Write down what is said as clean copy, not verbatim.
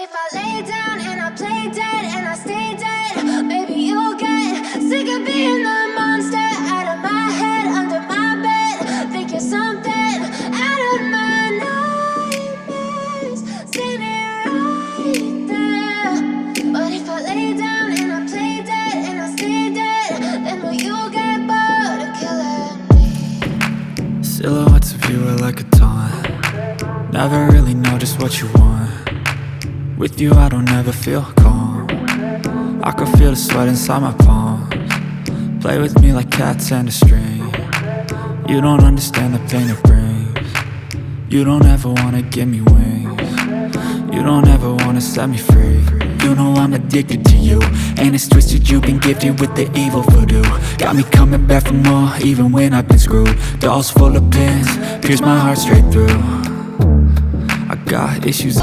if I lay down and I play dead and I stay dead, maybe you'll get sick of being the monster out of my head, under my bed. Think you're something out of my nightmares, standing right there. But if I lay down and I play dead and I stay dead, then will you get bored of killing me? Silhouettes of you are like a taunt. Never really know just what you want. With you I don't ever feel calm. I can feel the sweat inside my palms. Play with me like cats and a string. You don't understand the pain it brings. You don't ever wanna give me wings. You don't ever wanna set me free. You know I'm addicted to you, and it's twisted, you've been gifted with the evil voodoo. Got me coming back for more, even when I've been screwed. Dolls full of pins, pierce my heart straight through. I got issues.